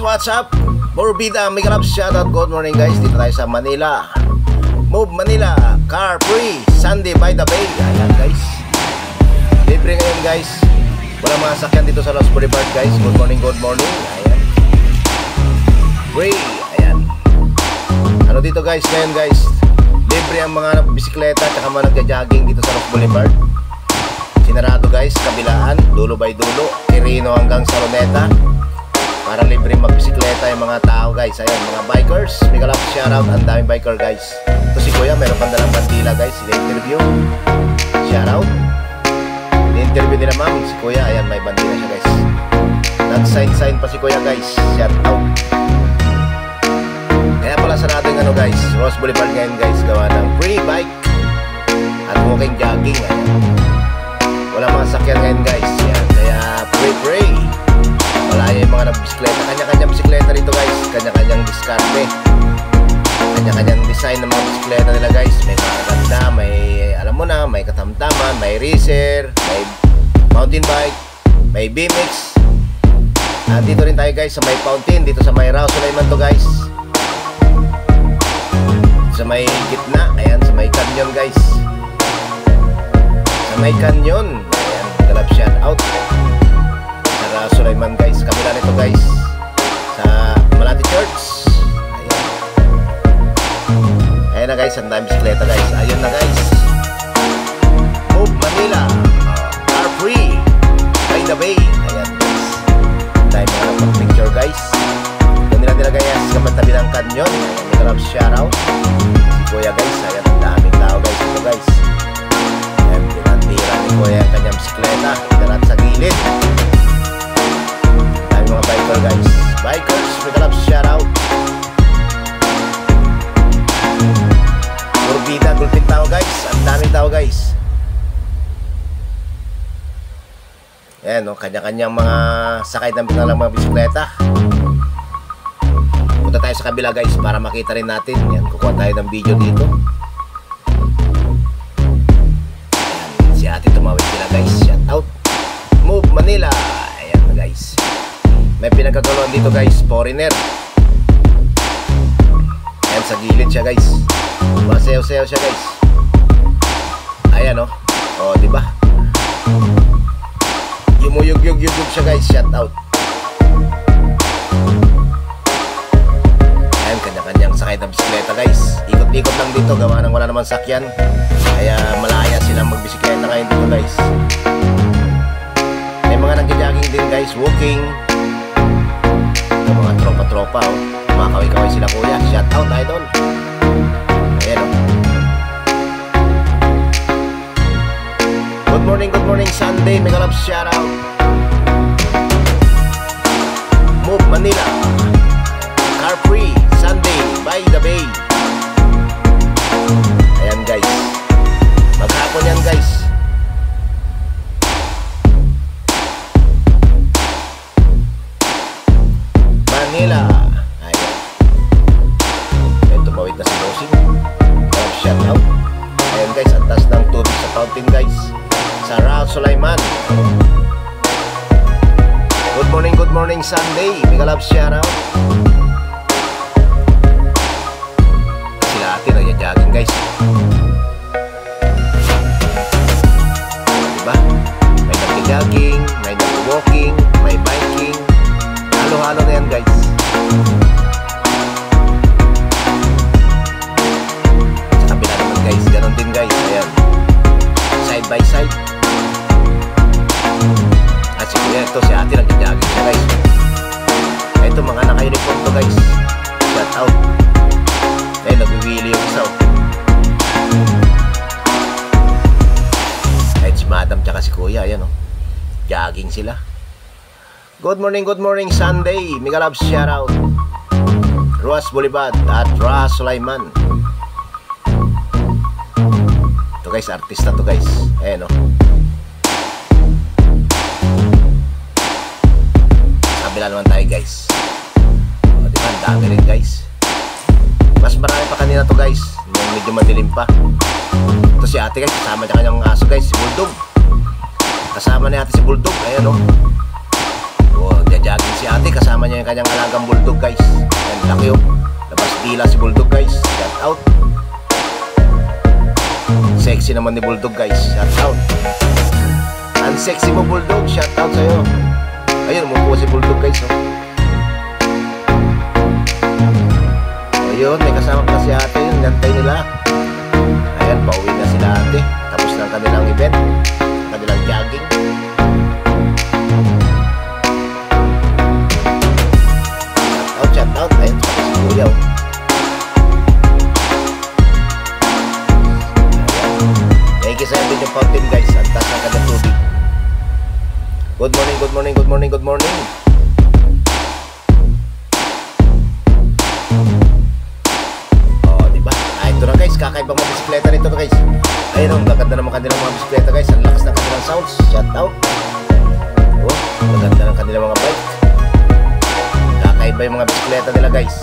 What's up? Morbida, Mega Love, shoutout, good morning guys. Dito tayo sa Manila. Move Manila, car free, Sunday by the Bay. Ayan guys, libre ngayon guys. Wala mga sakyan dito sa Los Boulevard guys. Good morning, good morning. Ayan, free, ayan. Ano dito guys ngayon guys? Libre ang mga bisikleta at mga nagja-jogging dito sa Los Boulevard. Sinarado guys, kabilaan, dulo by dulo, Quirino hanggang sa Luneta, para libre magbisikleta yung mga tao guys. Ayan, mga bikers, Mega Love, shoutout, ang daming biker guys. Ito si Kuya, meron pang dalang bandila guys, in-interview, shoutout. In-interview nila ma'am, si Kuya, ayan, may bandila siya guys. Nag-sign pa si Kuya guys, shoutout. Kaya pala sarado yung ano guys, Los Boulevard ngayon guys, gawa ng free bike at walking jogging. Ayan, wala mga sakyan ngayon guys, ayan, kaya free. Malaya yung mga nagbisikleta, kanya-kanyang bisikleta rito guys, kanya-kanyang diskarte, kanya-kanyang design ng mga bisikleta nila guys. May maganda, may alam mo na, may katamtaman, may racer, may mountain bike, may BMX. Dito rin tayo guys sa may fountain, dito sa may Raul Sulaiman to guys, sa may gitna, ayan, sa may canyon guys, sa may canyon. Ayan, Mega Love, shout out sa Sulaiman guys, kabila nito guys sa Malati Church. Ayan na guys, ang dami bisikleta guys. Ayun na guys, Move Manila, car free by the Bay. Ayan guys, dahil mga picture guys, doon nila guys sa matabi ng canyon. Ayan, Mega Love, shout out si Kuya guys. Ayan, ang daming tao guys ito guys. Ayan, tinatira ni Kuya ang kanyang bisikleta, darat sa gilid. Mga biker guys, bikers, Mega Love, shout out. Morbida, gulping tao guys, ang daming tao guys. Ayan o, kanya-kanyang mga sakay ng binalang mga bisikleta. Punta tayo sa kabila guys para makita rin natin. Ayan, kukuha tayo ng video dito. Ayan, si ate tumawid sila guys, shout out. Move Manila. Ayan guys, may pinagkaguluhan dito guys, foreigner. Ayan, sa gilid siya guys, masayaw-sayaw siya guys. Ayan o, o diba, yumuyug-yug-yug siya guys, shout out. Ayan, kanya-kanyang sakay ng bisikleta guys. Ikot-ikot lang dito, gawa nang wala naman sakyan, kaya malaya silang magbisikleta ngayon dito guys. May mga nag-jogging din guys, walking. Mga tropa-tropa oh, mga kaway-kaway sila Kuya, shout out idol. Ayan oh. Good morning Sunday, Mega Love, shout out. Move Manila, car free, Sunday by the Bay. Ayan guys, maghapon yan guys. Manila. Ayan, ayan, tumawid na si Rosing. Shout out. Ayan guys, ang taas ng tubig sa fountain guys, sa Raul Sulaiman. Good morning Sunday, Mega Love, shout out. Sila ate nagja-jogging guys, diba? May nagja-jogging, may nag-walking, may biking, halo-halo na yan guys. Sa kabila naman guys, ganon din guys. Ayan, side by side. At si Kuya, ito si ate nag-jogging siya guys. Ito mga naka-uniform to guys, shout out. Ayun, nag-wheelie yung isa. Kahit si Madam tsaka si Kuya, ayan o, jogging sila. Good morning Sunday, Mega Love, shout out. Los Boulevard at Raul Sulaiman. Ito guys, artista to guys. Ayan o, kabila naman tayo guys. O diba, ang dami rin guys. Mas marami pa kanina to guys, medyo madilim pa. Ito si ate guys, kasama niya kanyang aso guys, si Bulldog. Kasama ni ate si Bulldog, ayan o. Nagja-jogging si ate, kasama niya yung kanyang alagang bulldog guys. Ayan, laki oh. Labas dila si bulldog guys. Shout out. Sexy naman ni bulldog guys. Shout out. Ang sexy mo bulldog. Shout out sa'yo. Ayun, umupo si bulldog guys oh. Ayun, may kasama pa si ate. Yung nantay nila. Ayan, pauwi na sila ate. Tapos na ang kanilang event, kanilang jogging. Shout out. Ayun, si kuya oh. Thank you sa yung fountain guys. Ang taas ng kanyang tubig. Good morning, good morning, good morning, good morning. Oh, diba? Ito na guys, kakaibang mga bisikleta nito na guys. Ayun, ang gaganda naman kanilang mga bisikleta guys. Ang lakas ng kanilang sounds. Shout out. Oh, maganda ng kanilang mga bike. Kakaiba yung mga bisikleta nila guys.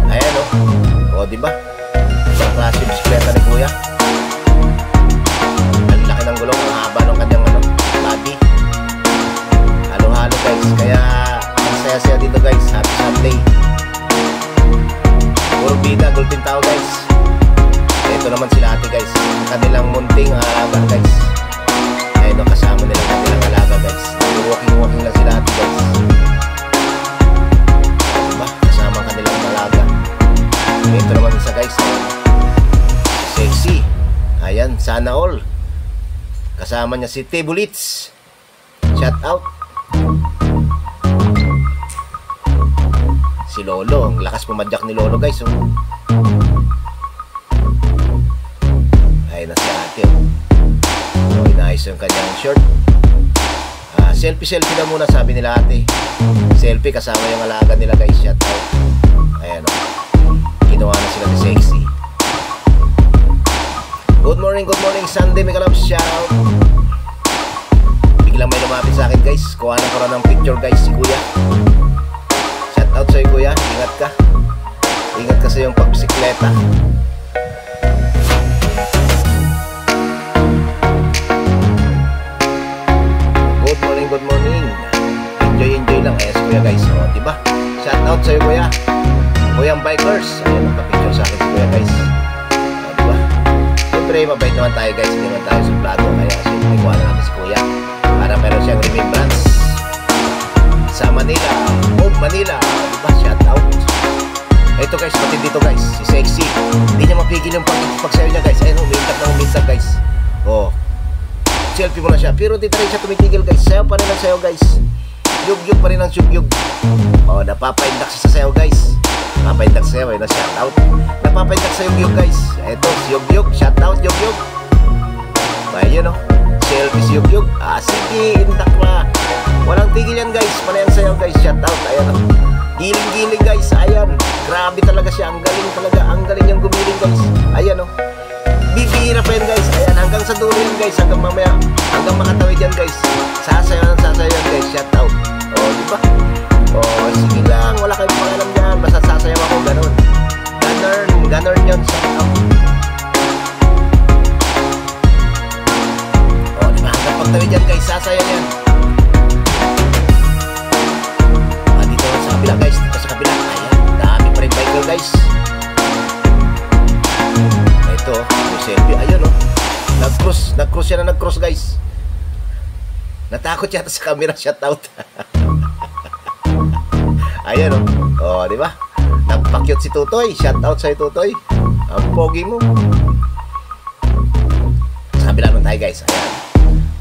Ayan oh. Oh, diba? Isang klase yung bisikleta ni kuya. Ang laki ng gulong, ang haba ng kanyang body. Halo-halo guys. Kaya ang saya-saya dito guys. Happy Sunday. Puro bida, gulpin tao guys. Ito naman sila ate guys. Ang kanilang munting alaga guys. Ayun o, kasama nila ang kanilang alaga guys. Walking lang sila ate guys. Diba? Kasama ang kanilang alaga. Ito naman isa guys. Sexy. Ayan, sana all. Kasama niya si Tebulits. Shout out. Si Lolo, ang lakas pumadyak ni Lolo guys oh. Ayun na si ate oh. So, inayos yung kanyang shirt. Selfie na muna sabi nila ate. Selfie kasama yung alaga nila guys. Shout out. Ayan oh. Ginawa na sila ni sexy. Good morning Sunday mga kalabs. Shout out. Biglang may lumapit sa akin guys. Kuhanan ko rin ng picture guys si kuya. Shout out sa'yo kuya. Ingat ka. Ingat ka sa iyong pagbisikleta. Good morning. Enjoy lang. Ayan si kuya guys. O, diba? Shout out sa'yo kuya. Kuyang bikers. Ayan, magpa-picture sa akin si kuya guys. O, diba? Siyempre, mabait naman tayo guys. Hindi naman tayo suplado. Kaya siyempre, kuha na natin si kuya. Para meron siyang remembrance sa Manila. Move Manila. Diba? Shout out. Ito guys, pati dito guys. Si Sexy. Hindi niya mapigil yung pagsayo niya guys. Ayan, umintak guys. O, selfie mo na siya, pero di rin siya tumitigil guys. Sayaw pa rin ang sayaw guys. Yug-yug pa rin ang yug-yug. O, napapaindak siya sa sayaw guys. Napapaindak sa sayaw, ayun na shout out. Napapaindak sa yug-yug guys. Ito, si yug-yug, shout out yug-yug. Ayun o, selfie si yug-yug. Sige, indak na. Walang tigil yan guys, panay ang sayaw guys. Shout out, ayan o. Giling-giling guys, ayan. Grabe talaga siya, ang galing talaga. Ang galing niyang gumiling guys. Ayan o. Bibihira pa yan guys. Ayan, hanggang sa dulo yan guys. Hanggang mamaya, hanggang makatawid yan guys. Sasayaw yan guys. Shout out. O, diba? O, sige lang. Wala kayong pangalam yan. Basta sasayaw ako. Ganon. Ganon yun. Shout out. O, diba? Hanggang pagtawid yan guys. Sasayaw yan. Dito sa kabila guys. Dito sa kabila. Ayan. Dami pa rin biker guys. Ito, yung selfie, ayun oh. Nag-cross siya na nag-cross guys. Natakot yata sa camera, shout out. Ayun oh. Oh, di ba? Nagpa-cute si Tutoy, shout out sa'yo Tutoy. Ang pogi mo. Sa kabila nun tayo guys, ayan.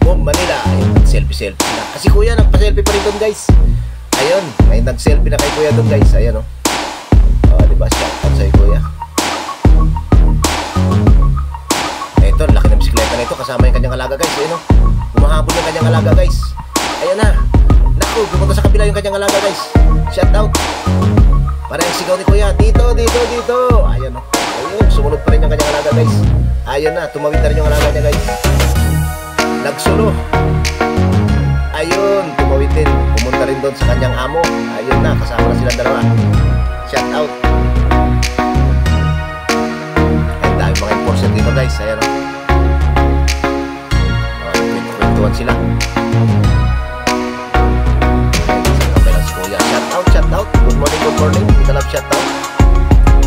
Boom, Manila, ayun, selfie na. Kasi kuya, nagpa-selfie pa rin doon guys. Ayun, may nag-selfie na kay kuya doon guys, ayun oh. Oh, di ba? Shout out sa'yo kuya. Ito, laki ng bisikleta na ito. Kasama yung kanyang alaga guys. Ayun o. Humahabol yung kanyang alaga guys. Ayun na. Naku, pumunta sa kabila yung kanyang alaga guys. Shout out. Parang sigaw ni kuya. Dito. Ayun o. Ayun, sumunod pa rin yung kanyang alaga guys. Ayun na, tumawid na rin yung alaga niya guys. Nagsulo. Ayun, tumawid din. Pumunta rin doon sa kanyang amo. Ayun na, kasama na silang dalawa. Shout out. Ayun, dahil mga enforcer dito guys. Ayun o. naman sila. Si Kuya, shout out. Good morning. Mega Love shout out.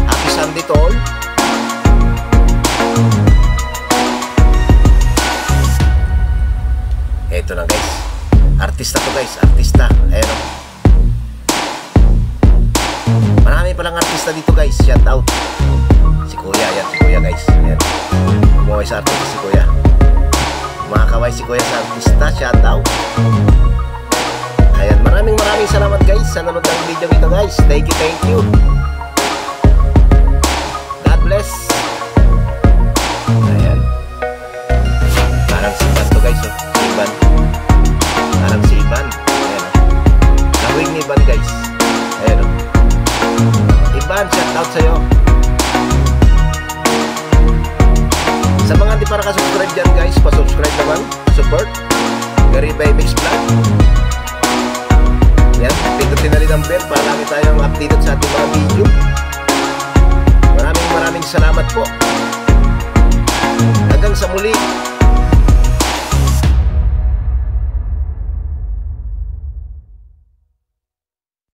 Happy Sunday to all. Ito na guys. Artista to guys, artista. Ayan o. Marami palang artista dito guys. Shout out. Si Kuya, yan si Kuya guys. Ayan. Kumaway sa artista si Kuya. Kumakaway si Kuya sa artista. Shout out. Ayan, maraming salamat guys sa nanonood ng video ito guys. Thank you. God bless. Ayan. Parang si Ivan to guys. Ivan. Parang si Ivan. Ayan. Kawig ni Ivan guys. Ayan. Ivan, shout out sa'yo. Sa mga hindi para ka-subscribe dyan guys, pa-subscribe naman. Support Garibay Mix Vlog. Yan, pindutin na rin ang bell para lagi tayong updated sa ating mga video. Maraming salamat po. Hanggang sa muli.